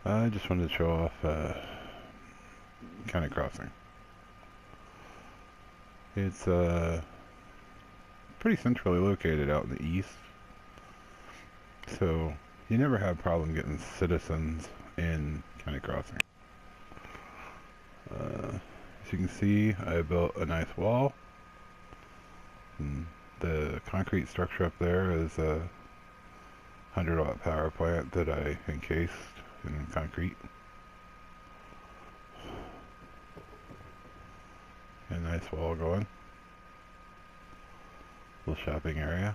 I just wanted to show off County Crossing. It's pretty centrally located out in the east, so you never have a problem getting citizens in County Crossing. As you can see, I built a nice wall. And the concrete structure up there is a 100-watt power plant that I encased in concrete. A nice wall going. Little shopping area.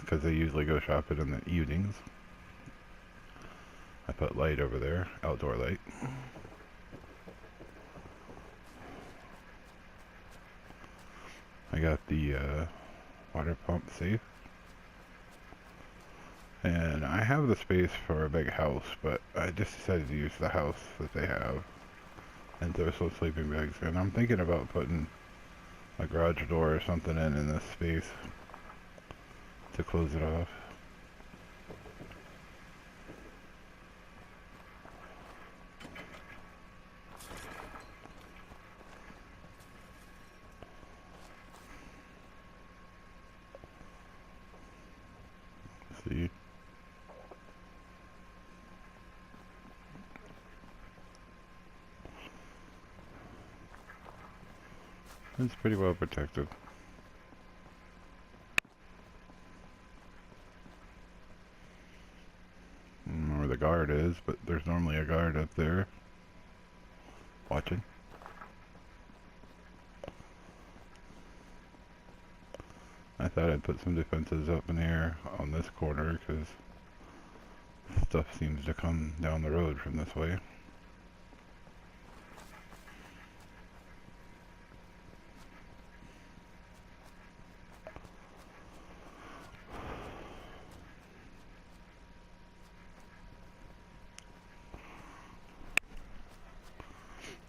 Because they usually go shopping in the evenings. I put light over there, outdoor light. I got the water pump safe. And I have the space for a big house, but I just decided to use the house that they have and throw some sleeping bags in. I'm thinking about putting a garage door or something in this space to close it off. See? It's pretty well protected. I don't know where the guard is, but there's normally a guard up there watching. I thought I'd put some defenses up in here on this corner because stuff seems to come down the road from this way.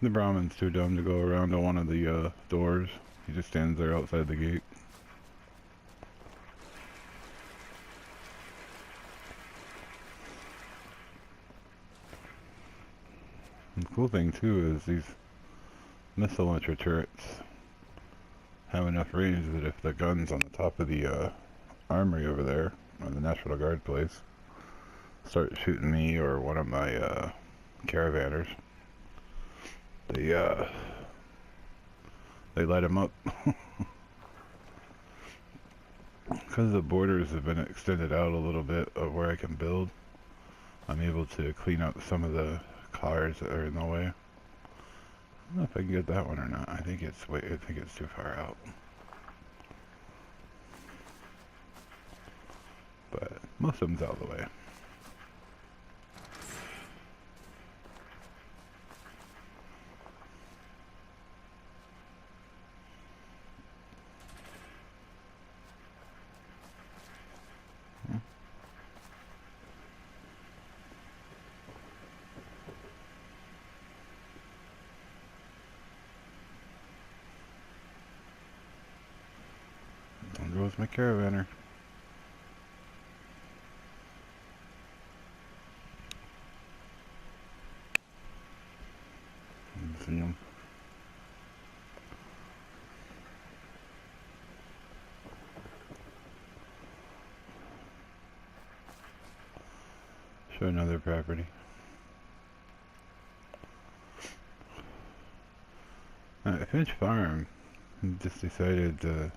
The Brahmin's too dumb to go around to one of the doors. He just stands there outside the gate. And the cool thing too is these missile launcher turrets have enough range that if the gun's on the top of the armory over there, or the National Guard place, start shooting me or one of my caravanners, they light them up. Because the borders have been extended out a little bit of where I can build, I'm able to clean up some of the cars that are in the way. I don't know if I can get that one or not. I think it's too far out. But most of them's out of the way. Don't go with my caravaner. See him. Show another property. Finch Farm just decided to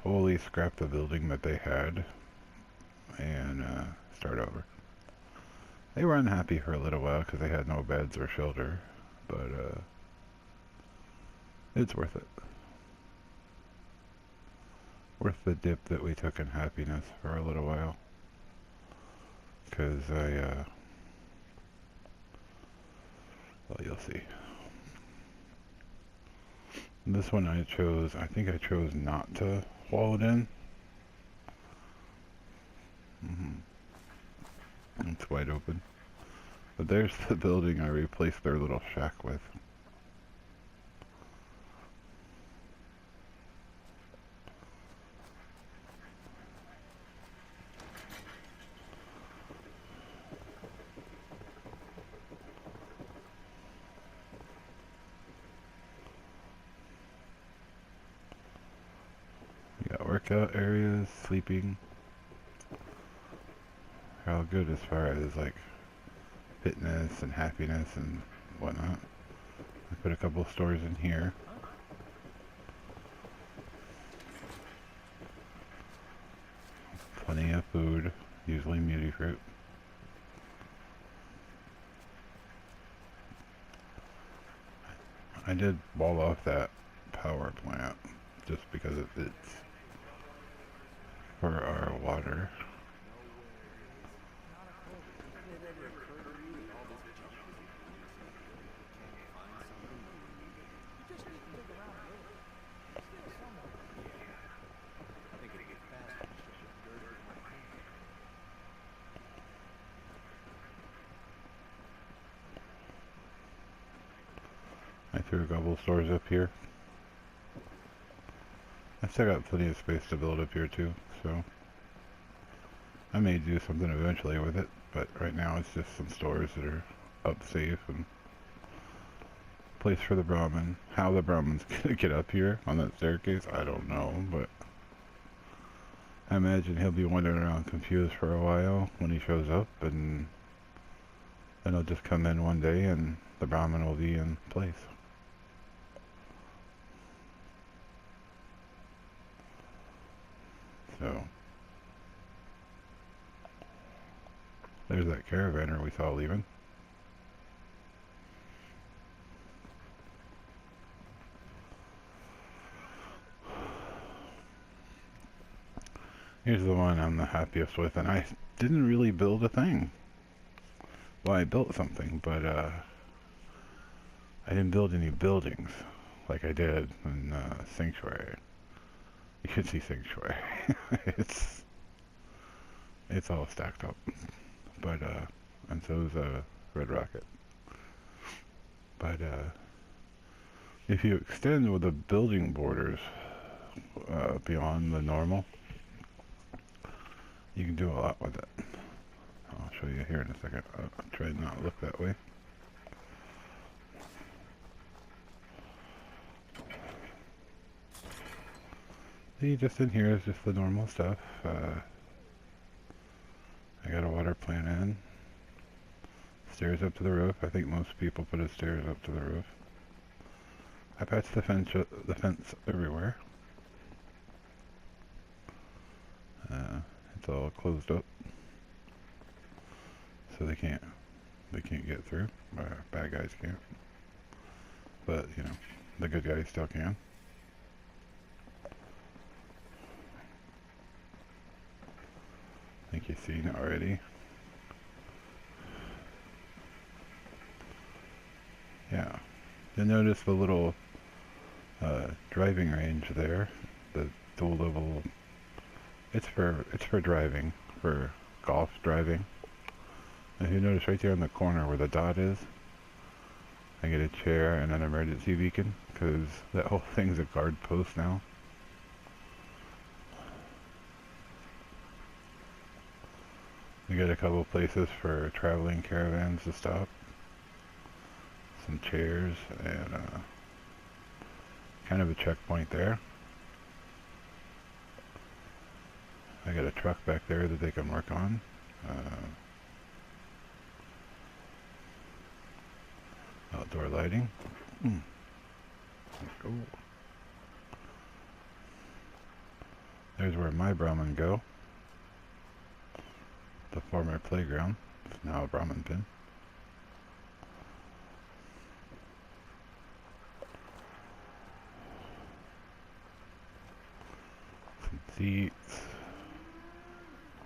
totally scrap the building that they had and start over. They were unhappy for a little while because they had no beds or shelter, but it's worth it. Worth the dip that we took in happiness for a little while. Because well, you'll see. This one I think I chose not to wall it in. It's wide open. But there's the building I replaced their little shack with. workout areas, sleeping. They're all good as far as like fitness and happiness and whatnot. I put a couple stores in here. Plenty of food, usually muty fruit. I did wall off that power plant just because it fits for our water. I threw a couple stores up here. I still got plenty of space to build up here too, so I may do something eventually with it, but right now it's just some stores that are up safe and place for the Brahmin. How the Brahmin's gonna get up here on that staircase, I don't know, but I imagine he'll be wandering around confused for a while when he shows up, and then he'll just come in one day and the Brahmin will be in place. So there's that caravaner we saw leaving. Here's the one I'm the happiest with, and I didn't really build a thing. Well, I built something, but I didn't build any buildings like I did in Sanctuary. You should see Sanctuary. it's all stacked up, but and so is Red Rocket. But if you extend with the building borders beyond the normal, you can do a lot with it. I'll show you here in a second. I'll try to not look that way. See, just in here is just the normal stuff. I got a water plant in. Stairs up to the roof. I think most people put a stairs up to the roof. I patched the fence everywhere. It's all closed up, so they can't get through. Bad guys can't, but you know, the good guys still can. I think you've seen it already. Yeah, you'll notice the little driving range there, the dual level. It's for driving, for golf driving. If you notice right there in the corner where the dot is, I get a chair and an emergency beacon, because that whole thing's a guard post now. We got a couple places for traveling caravans to stop. Some chairs and kind of a checkpoint there. I got a truck back there that they can work on. Outdoor lighting. Let's go. There's where my Brahmin go. The former playground. It's now a Brahmin pin. Some seats.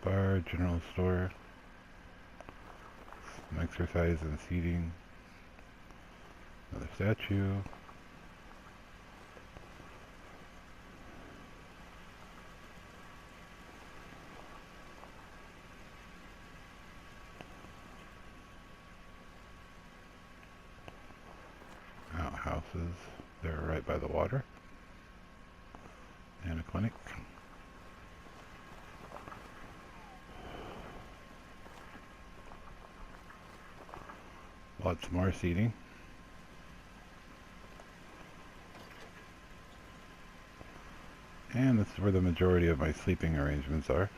Bar, general store. Some exercise and seating. Another statue. Outhouses. They're right by the water. And a clinic. Lots more seating. And this is where the majority of my sleeping arrangements are.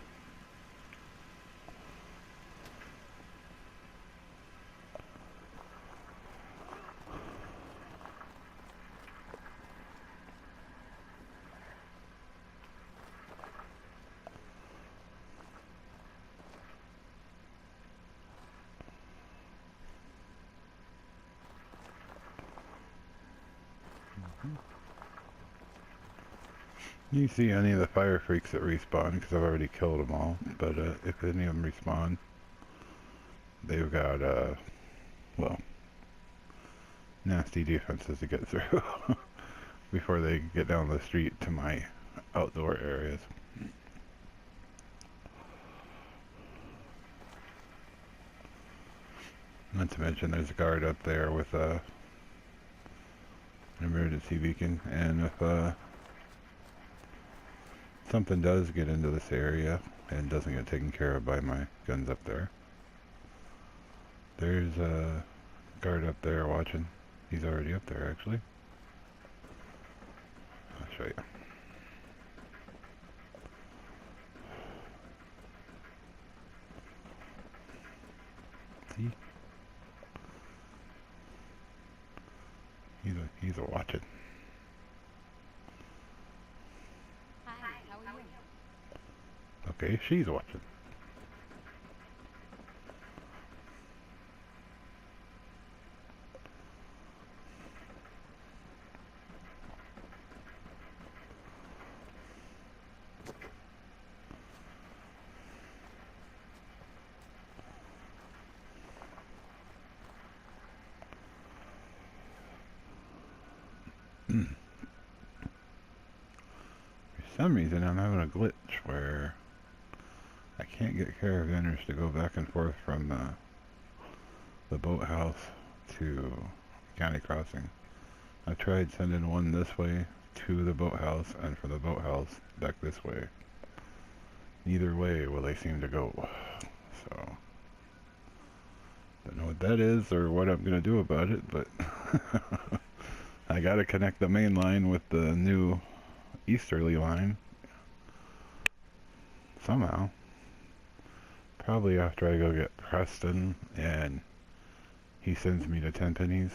You see any of the fire freaks that respawn, because I've already killed them all, but if any of them respawn, they've got, well, nasty defenses to get through before they get down the street to my outdoor areas. Not to mention there's a guard up there with an emergency beacon, and if something does get into this area and doesn't get taken care of by my guns up there, there's a guard up there watching. He's already up there, actually. I'll show you. See? He's a watching. Hi, how are you? Okay, she's watching. For some reason I'm having a glitch where I can't get caravanners to go back and forth from the boathouse to County Crossing. I tried sending one this way to the boathouse and from the boathouse back this way. Neither way will they seem to go. So, don't know what that is or what I'm going to do about it, but I got to connect the main line with the new easterly line somehow. Probably after I go get Preston and he sends me to Tenpennies.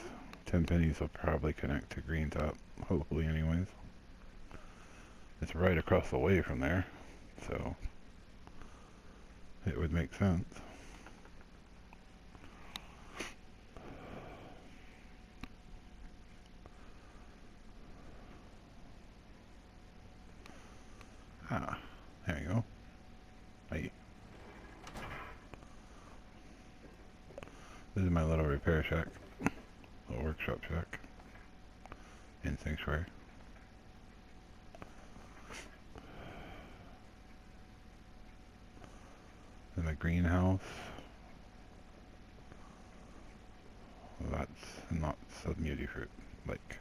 Tenpennies will probably connect to Green Top, hopefully anyways. It's right across the way from there, so it would make sense. Ah, there you go. Hey. This is my little repair shack. Little workshop shack. In Sanctuary. Then the greenhouse. That's not submuty fruit. Like,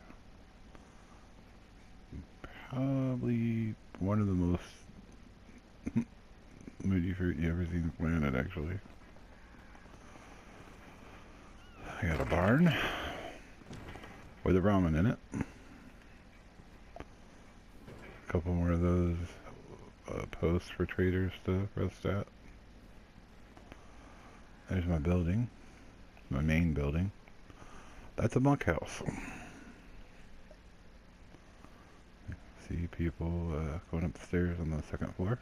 probably one of the most muty fruit you ever seen on the planet, actually. I got a barn with a ramen in it. A couple more of those posts for traders to rest at. There's my building, my main building. That's a bunkhouse. See people going upstairs on the second floor.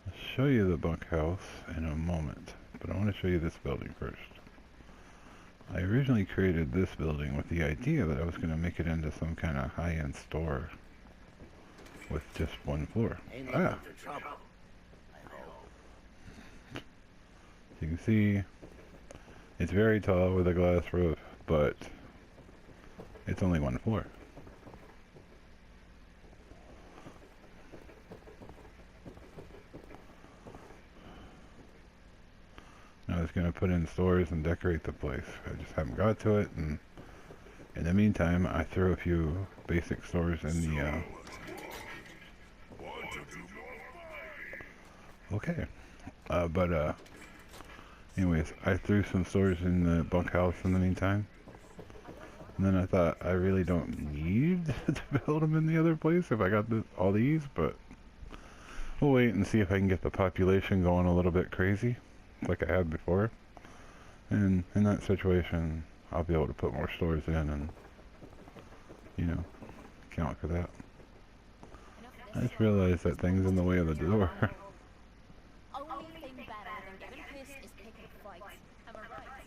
I'll show you the bunkhouse in a moment, but I want to show you this building first. I originally created this building with the idea that I was going to make it into some kind of high-end store with just one floor. Ah! You can see it's very tall with a glass roof, but it's only one floor. I was going to put in stores and decorate the place. I just haven't got to it, and in the meantime I threw a few basic stores in the okay. Anyways, I threw some stores in the bunkhouse in the meantime. And then I thought I really don't need to build them in the other place if I got all these, but we'll wait and see if I can get the population going a little bit crazy, like I had before. And in that situation, I'll be able to put more stores in and, you know, account for that. I just realized that thing's in the way of the door. Only thing better than getting pissed is picking fights. Am I right?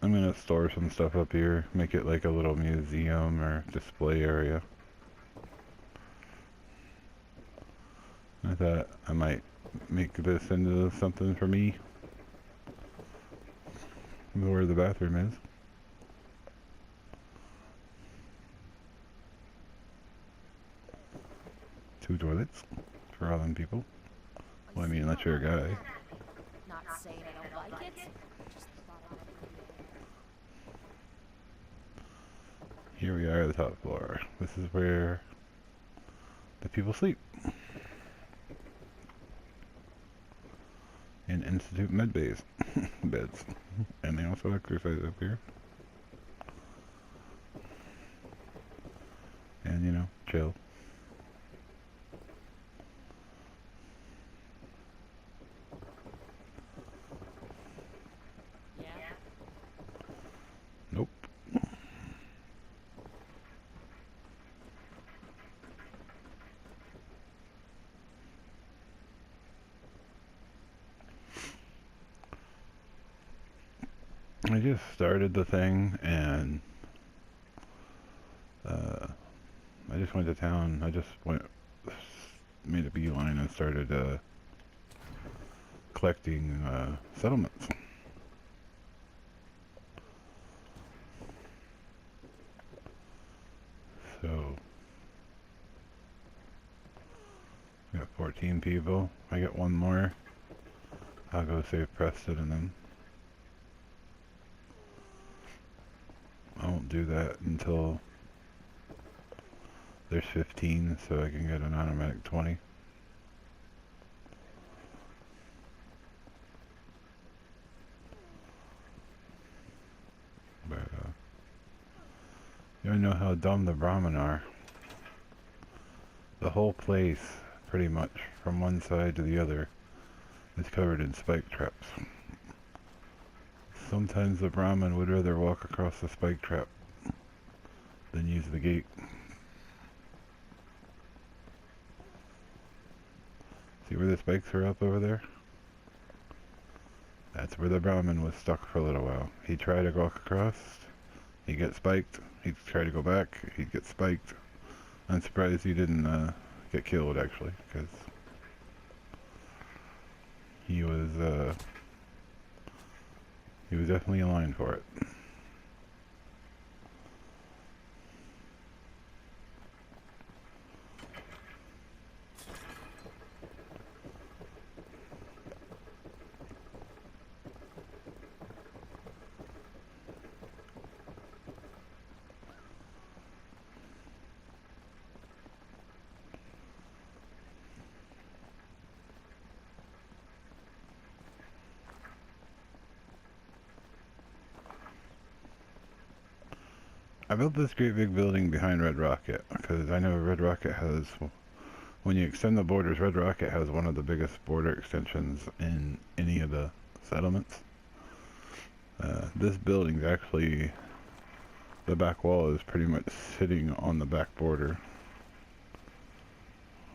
I'm gonna store some stuff up here, make it like a little museum or display area. I thought I might make this into something for me. Where the bathroom is. Two toilets for all them people. Well, I mean, unless you're a guy. Not saying I don't like it. Just thought I'd let you know. Here we are at the top floor. This is where the people sleep. In Institute med bays. Beds. And they also exercise up here. And, you know, chill. Yeah. Nope. I just started the thing and I just went to town. I just made a beeline and started collecting settlements. So we got 14 people. I get one more. I'll go save Preston and then I won't do that until there's 15, so I can get an automatic 20. But you know how dumb the Brahmin are. The whole place, pretty much, from one side to the other, is covered in spike traps. Sometimes the Brahmin would rather walk across the spike trap than use the gate. See where the spikes are up over there? That's where the Brahmin was stuck for a little while. He'd try to walk across, he'd get spiked, he'd try to go back, he'd get spiked. I'm surprised he didn't get killed actually, because he was definitely in line for it. I built this great big building behind Red Rocket because I know Red Rocket has, when you extend the borders, Red Rocket has one of the biggest border extensions in any of the settlements. This building's actually, the back wall is pretty much sitting on the back border.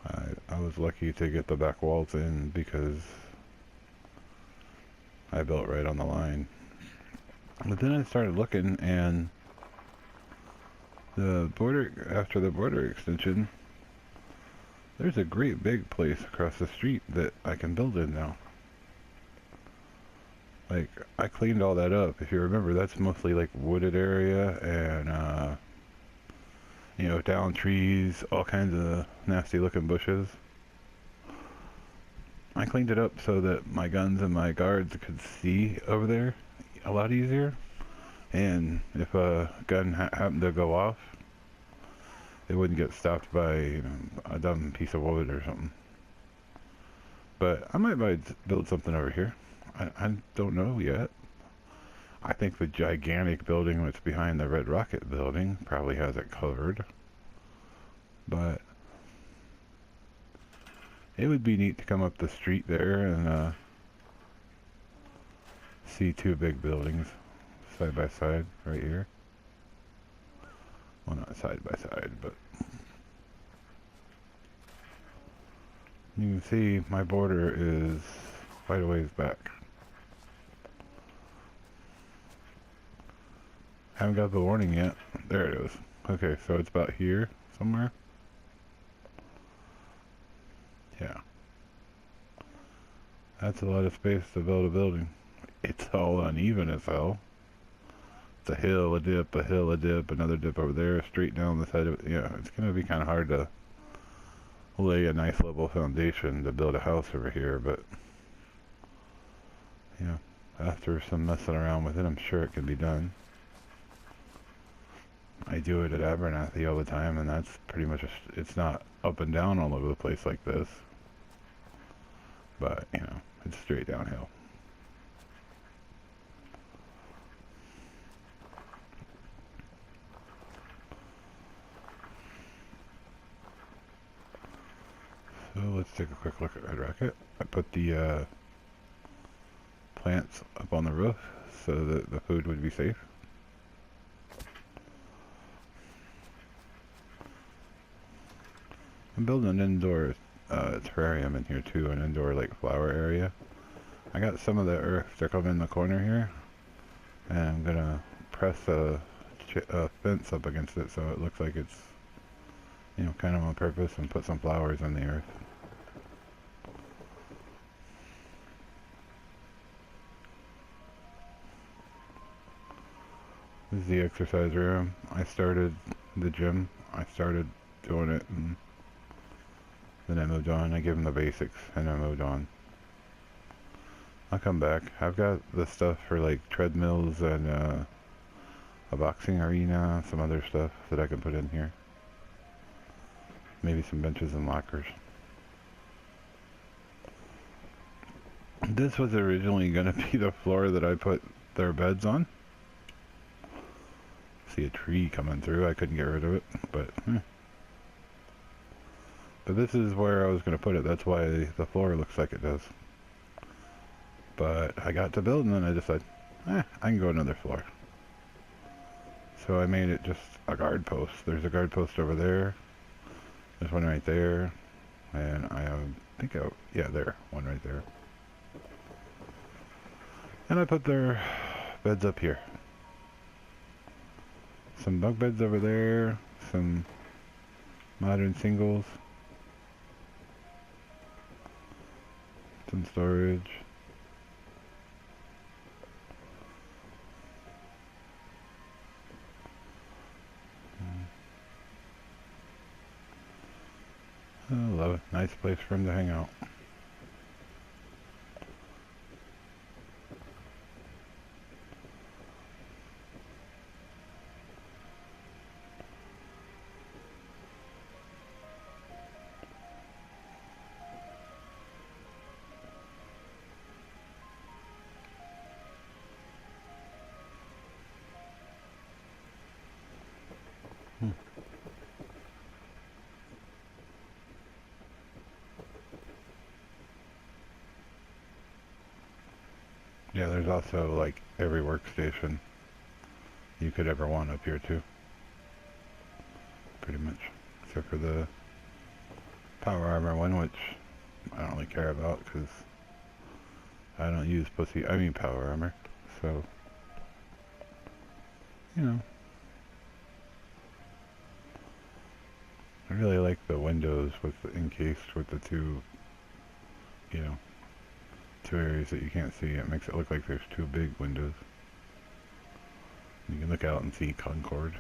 I was lucky to get the back walls in because I built right on the line. But then I started looking and the border, after the border extension, there's a great big place across the street that I can build in now. Like, I cleaned all that up. If you remember, that's mostly like wooded area and you know, down trees, all kinds of nasty looking bushes. I cleaned it up so that my guns and my guards could see over there a lot easier. And if a gun happened to go off, it wouldn't get stopped by, you know, a dumb piece of wood or something. But I might build something over here. I don't know yet. I think the gigantic building that's behind the Red Rocket building probably has it covered. But it would be neat to come up the street there and see two big buildings side by side right here. Well, not side by side, but you can see my border is quite a ways back. Haven't got the warning yet. There it is. Okay, so it's about here somewhere. Yeah. That's a lot of space to build a building. It's all uneven as hell. It's a hill, a dip, a hill, a dip, another dip over there, straight down the side of it. Yeah, it's going to be kind of hard to lay a nice level foundation to build a house over here, but yeah, after some messing around with it, I'm sure it can be done. I do it at Abernathy all the time, and that's pretty much it's not up and down all over the place like this, but you know, it's straight downhill. So let's take a quick look at Red Rocket. I put the plants up on the roof so that the food would be safe. I'm building an indoor terrarium in here too, an indoor like flower area. I got some of the earth to come in the corner here, and I'm gonna press a fence up against it so it looks like it's, you know, kind of on purpose, and put some flowers in the earth. This is the exercise room. I started the gym. I started doing it, and then I moved on. I gave them the basics, and I moved on. I'll come back. I've got the stuff for like treadmills and a boxing arena, some other stuff that I can put in here. Maybe some benches and lockers. This was originally going to be the floor that I put their beds on. See a tree coming through. I couldn't get rid of it, but but this is where I was going to put it. That's why the floor looks like it does. But I got to building and I decided, I can go another floor. So I made it just a guard post. There's a guard post over there. There's one right there. And yeah, there. One right there. And I put their beds up here. Some bunk beds over there. Some modern singles. Some storage. I love it. Nice place for him to hang out. Yeah, there's also like every workstation you could ever want up here too. Pretty much. Except for the power armor one, which I don't really care about because I don't use power armor. So, you know. I really like the windows encased with the two, you know, two areas that you can't see. It makes it look like there's two big windows. You can look out and see Concord.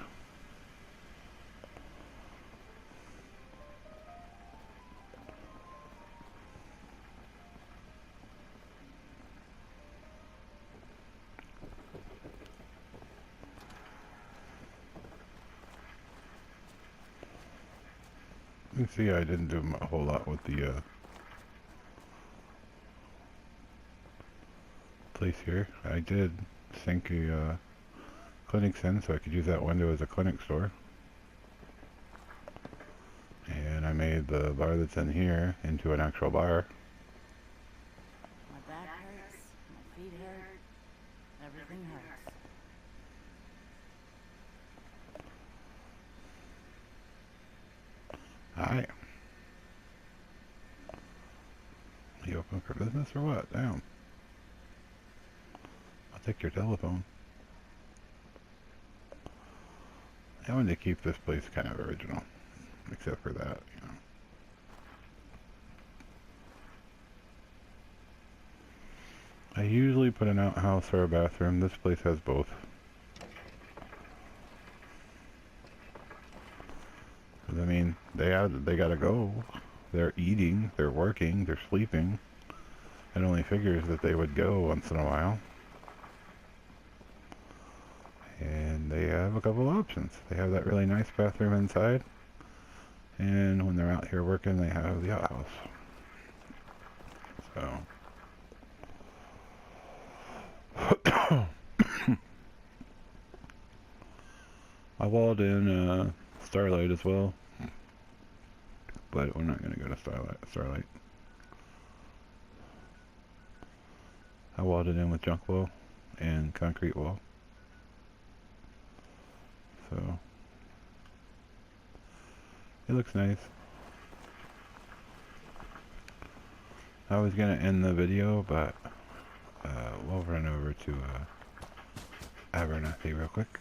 You can see I didn't do a whole lot with the place here. I did sink a clinics in so I could use that window as a clinic store. And I made the bar that's in here into an actual bar. My back hurts, my feet hurt, everything hurts. Alright. You open for business or what? Damn. I'll take your telephone. I wanted to keep this place kind of original. Except for that, you know. I usually put an outhouse or a bathroom. This place has both. I mean, they gotta go. They're eating, they're working, they're sleeping. It only figures that they would go once in a while. And they have a couple options. They have that really nice bathroom inside. And when they're out here working, they have the outhouse. So. I walled in Starlight as well. But we're not going to go to Starlight. I walled it in with junk wall and concrete wall. So it looks nice. I was going to end the video, but we'll run over to Abernathy real quick.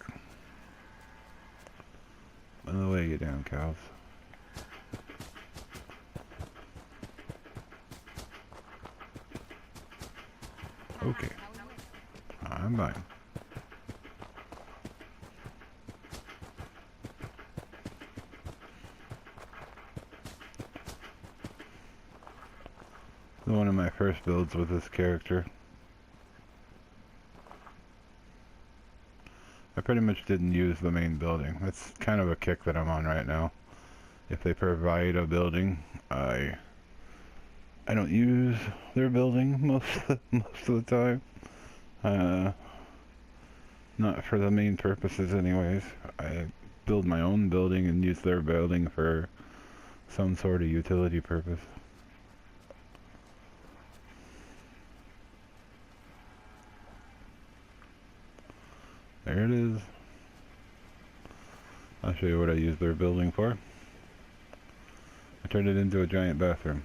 By the way, get down, cows. Okay. I'm fine. One of my first builds with this character. I pretty much didn't use the main building. That's kind of a kick that I'm on right now. If they provide a building, I don't use their building most of the time. Not for the main purposes anyways. I build my own building and use their building for some sort of utility purpose. There it is. I'll show you what I use their building for. I turned it into a giant bathroom.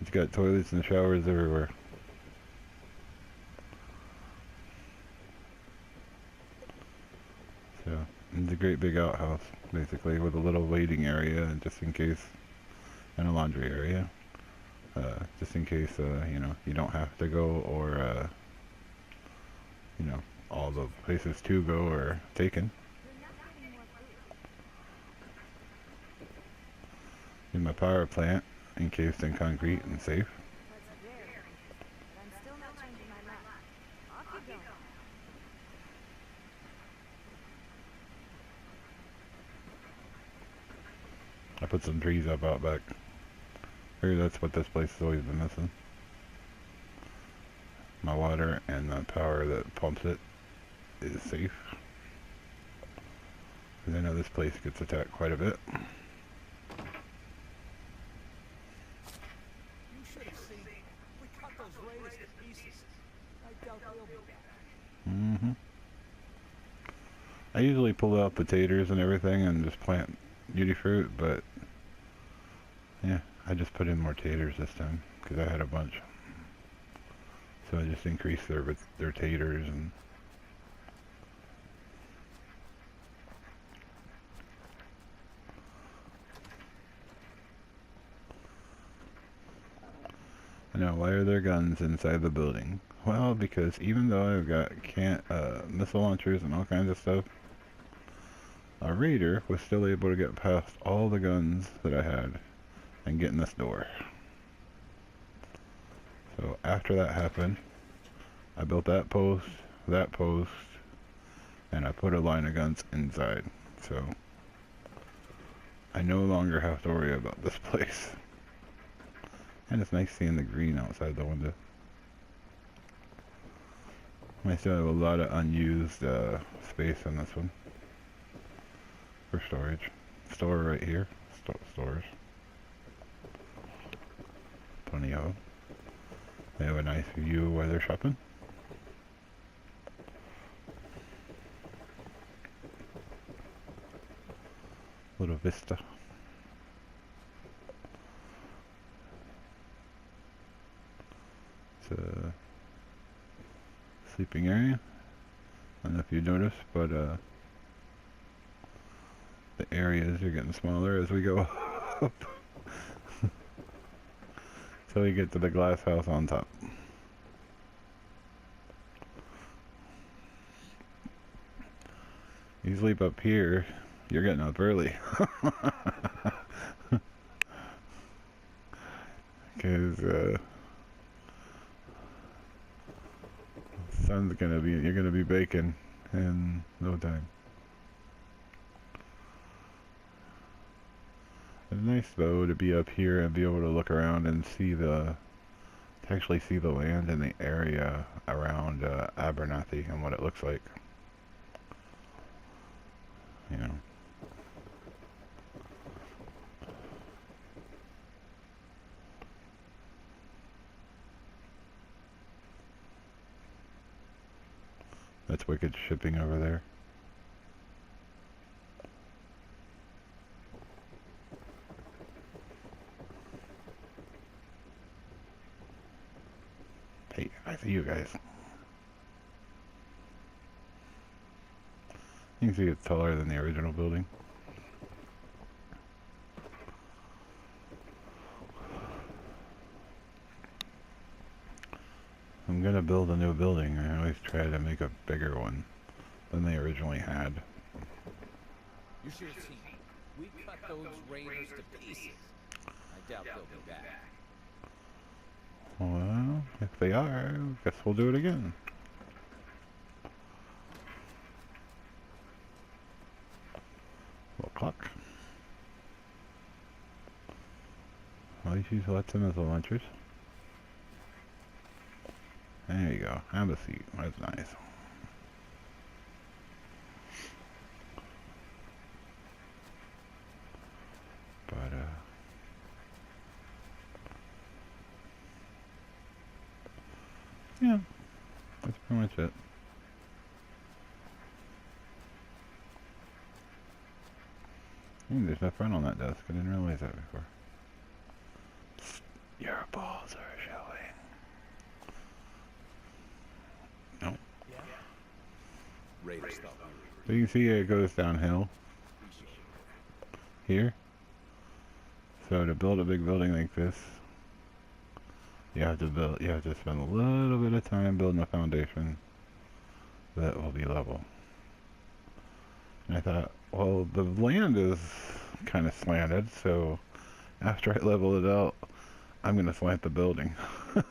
It's got toilets and showers everywhere. So, it's a great big outhouse, basically, with a little waiting area, just in case, and a laundry area. Just in case, you know, you don't have to go, or, you know, all the places to go are taken. In my power plant, encased in concrete and safe. I put some trees up out back. Here, that's what this place has always been missing. My water and the power that pumps it is safe. Because I know this place gets attacked quite a bit. I usually pull out the taters and everything and just plant beauty fruit, but yeah, I just put in more taters this time because I had a bunch. So I just increased their taters and now why are there guns inside the building? Well, because even though I've got missile launchers and all kinds of stuff, a raider was still able to get past all the guns that I had and get in this door. So after that happened, I built that post, and I put a line of guns inside. So I no longer have to worry about this place. And it's nice seeing the green outside the window. I still have a lot of unused space in this one for storage. Store right here. Stores. Plenty of them. They have a nice view while they're shopping. Little vista. It's a sleeping area. I don't know if you noticed, but the areas are getting smaller as we go up. So we get to the glass house on top. You sleep up here, you're getting up early. Because sun's gonna be, you're gonna be baking in no time. It's nice though to be up here and be able to look around and see to actually see the land and the area around Abernathy and what it looks like. You know. That's wicked shipping over there. Hey, I see you guys. You can see it's taller than the original building. I'm gonna build a new building. I always try to make a bigger one than they originally had. You should have seen. We cut those raiders to pieces. I doubt they'll be back. Well, if they are, I guess we'll do it again. Little clock. Well, you use lots of missile launchers. There you go. Have a seat. That's nice. But, yeah. That's pretty much it. There's no front on that desk. I didn't realize that before. Your balls are showing. No. Yeah. Raiders thought we were. So you can see it goes downhill here. So to build a big building like this, you have to spend a little bit of time building a foundation that will be level. And I thought, well, the land is kind of slanted, so after I level it out, I'm going to slant the building. Huh?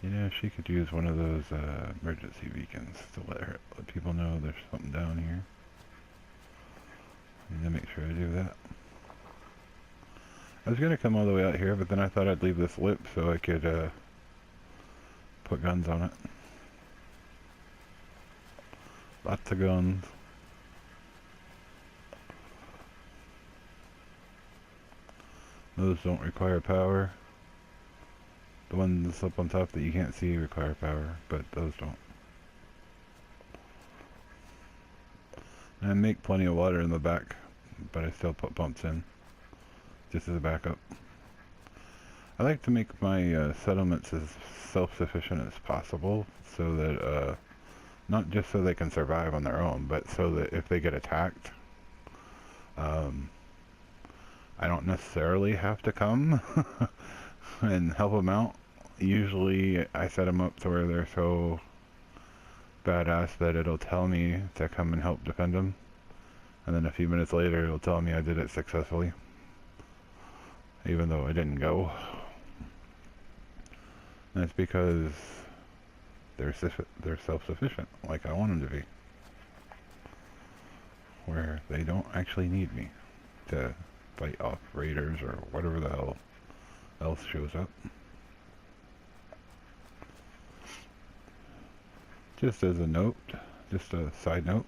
You know, she could use one of those emergency beacons to let people know there's something down here. I need to make sure I do that. I was going to come all the way out here, but then I thought I'd leave this lip so I could put guns on it. Lots of guns. Those don't require power. The ones up on top that you can't see require power, but those don't. And I make plenty of water in the back, but I still put pumps in, just as a backup. I like to make my settlements as self-sufficient as possible, so that, not just so they can survive on their own, but so that if they get attacked, I don't necessarily have to come and help them out. Usually I set them up to where they're so badass that it'll tell me to come and help defend them, and then a few minutes later it'll tell me I did it successfully, even though I didn't go. And that's because they're self-sufficient, like I want them to be, where they don't actually need me to fight off raiders or whatever the hell else shows up. Just as a note, just a side note,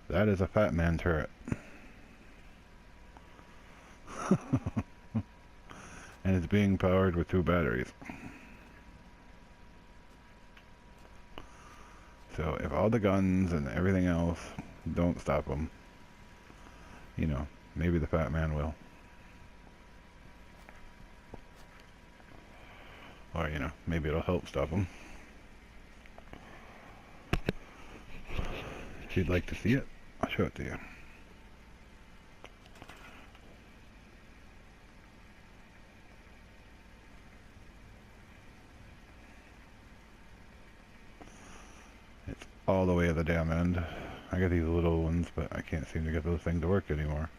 that is a Fat Man turret. And it's being powered with 2 batteries. So if all the guns and everything else don't stop them, you know, maybe the Fat Man will. Or, you know, maybe it'll help stop them. If you'd like to see it, I'll show it to you. It's all the way at the damn end. I got these little ones, but I can't seem to get those things to work anymore.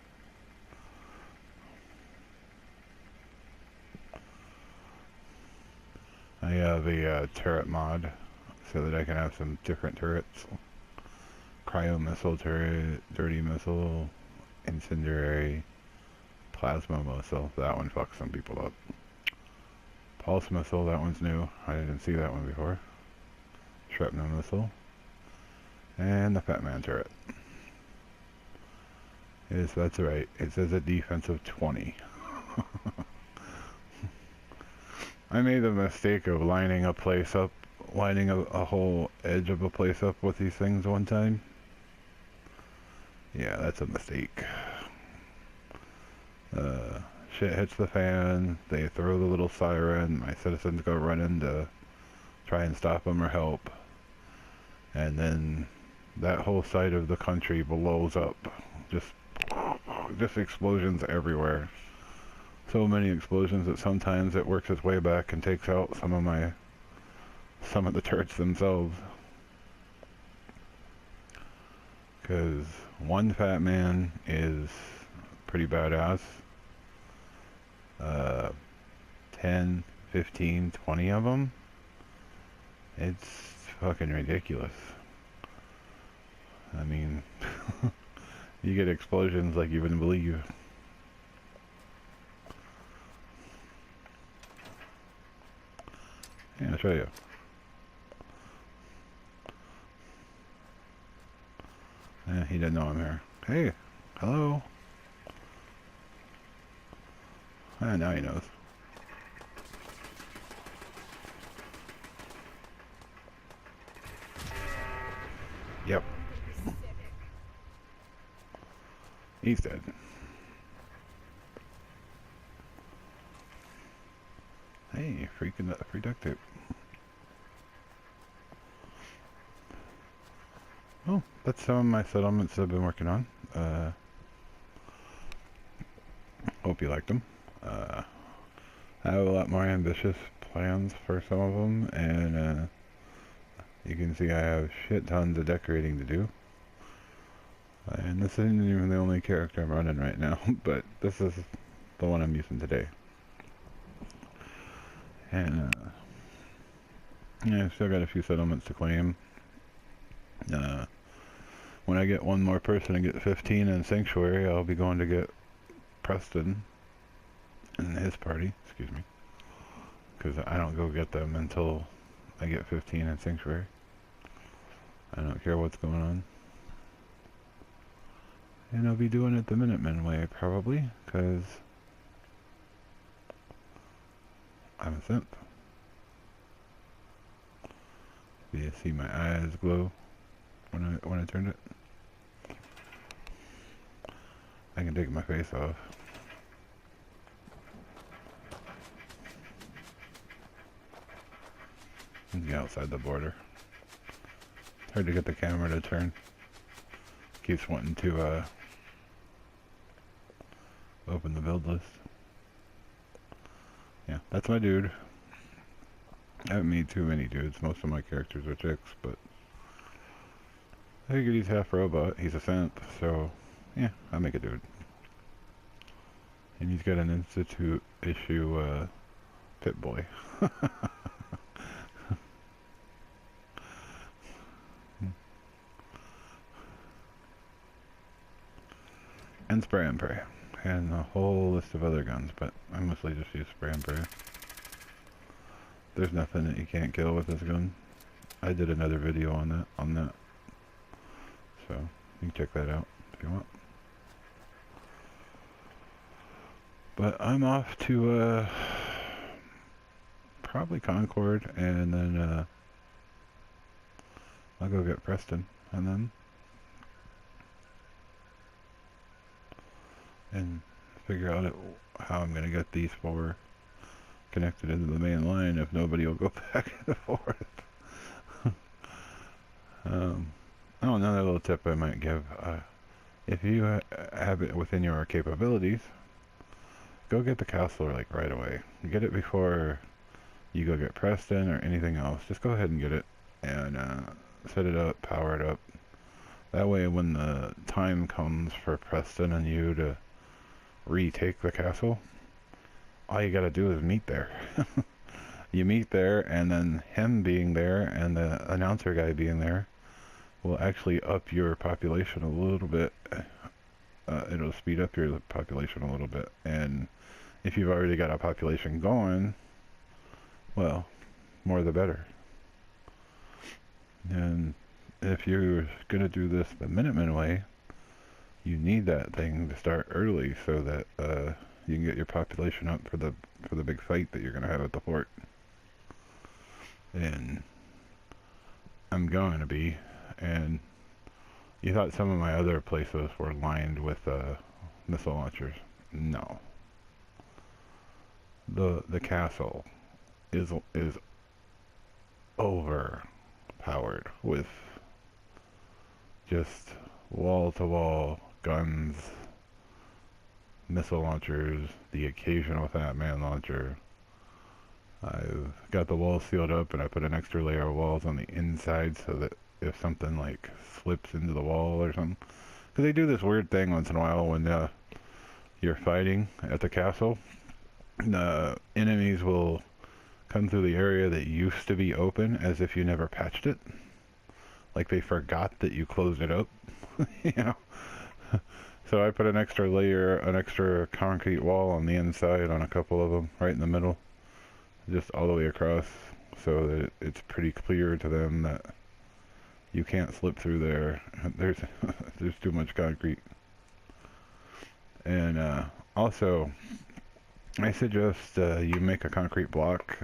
I have a turret mod so that I can have some different turrets. Cryo missile turret, dirty missile, incendiary, plasma missile. That one fucks some people up. Pulse missile, that one's new. I didn't see that one before. Shrapnel missile. And the Fat Man turret. Yes, that's right. It says a defensive 20. I made the mistake of lining a place up, lining a whole edge of a place up with these things one time. Yeah, that's a mistake. Shit hits the fan, they throw the little siren, my citizens go running to try and stop them or help. And then that whole side of the country blows up. Just explosions everywhere. So many explosions that sometimes it works its way back and takes out some of the turrets themselves. Because one Fat Man is pretty badass. 10, 15, 20 of them. It's fucking ridiculous. I mean, you get explosions like you wouldn't believe. Yeah, I'll show you. He didn't know I'm here. Hey, hello. Now he knows. Yep. He's dead. Hey, free duct tape. Well, that's some of my settlements I've been working on. Hope you liked them. I have a lot more ambitious plans for some of them, and you can see I have shit tons of decorating to do. And this isn't even the only character I'm running right now, but this is the one I'm using today. And yeah, I've still got a few settlements to claim. When I get one more person and get 15 in Sanctuary, I'll be going to get Preston and his party, excuse me, because I don't go get them until I get 15 in Sanctuary. I don't care what's going on. And I'll be doing it the Minutemen way, probably, because I'm a simp. You see my eyes glow when I turned it. I can take my face off. Get outside the border. It's hard to get the camera to turn. Keeps wanting to open the build list. Yeah, that's my dude. I haven't made too many dudes. Most of my characters are chicks, but I figured he's half robot. He's a simp, so yeah, I'll make a dude. And he's got an Institute issue Pit Boy. And spray and pray. and a whole list of other guns, but I mostly just use spray and pray. There's nothing that you can't kill with this gun. I did another video on that. So you can check that out if you want. But I'm off to probably Concord, and then I'll go get Preston, and figure out how I'm gonna get these four connected into the main line if nobody will go back and forth. Oh, another little tip I might give: if you have it within your capabilities, go get the castle like right away. Get it before you go get Preston or anything else. Just go ahead and get it and set it up, power it up. That way when the time comes for Preston and you to retake the castle, all you gotta do is meet there. You meet there, and then him being there and the announcer guy being there will actually up your population a little bit. It'll speed up your population a little bit, and if you've already got a population going, well, more the better. And if you're gonna do this the Minuteman way, you need that thing to start early so that you can get your population up for the big fight that you're gonna have at the fort. And I'm going to be. And you thought some of my other places were lined with missile launchers. No. The castle is overpowered with just wall-to-wall guns, missile launchers, the occasional Fat Man launcher. I've got the walls sealed up, and I put an extra layer of walls on the inside so that if something like slips into the wall or something, because they do this weird thing once in a while when you're fighting at the castle, the enemies will come through the area that used to be open as if you never patched it, like they forgot that you closed it up. You know. So I put an extra concrete wall on the inside on a couple of them, right in the middle, just all the way across, so that it's pretty clear to them that you can't slip through there. There's too much concrete. And also, I suggest you make a concrete block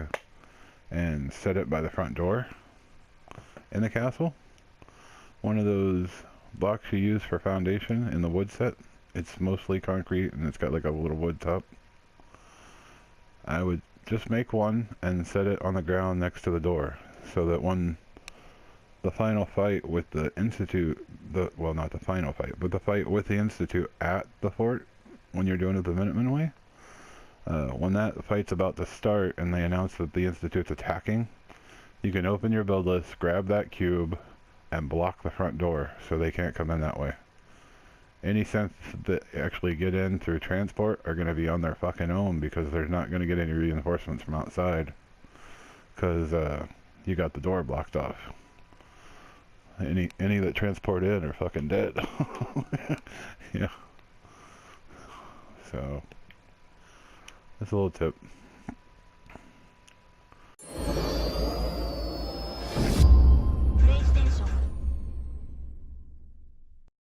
and set it by the front door in the castle. One of those blocks you use for foundation in the wood set, it's mostly concrete and it's got like a little wood top. I would just make one and set it on the ground next to the door, so that when the final fight with the Institute, well, not the final fight, but the fight with the Institute at the fort, when you're doing it the Minuteman way, when that fight's about to start and they announce that the Institute's attacking, you can open your build list, grab that cube, and block the front door so they can't come in that way. Any synths that actually get in through transport are going to be on their fucking own, because they're not going to get any reinforcements from outside, because you got the door blocked off. Any that transport in are fucking dead. Yeah. So that's a little tip.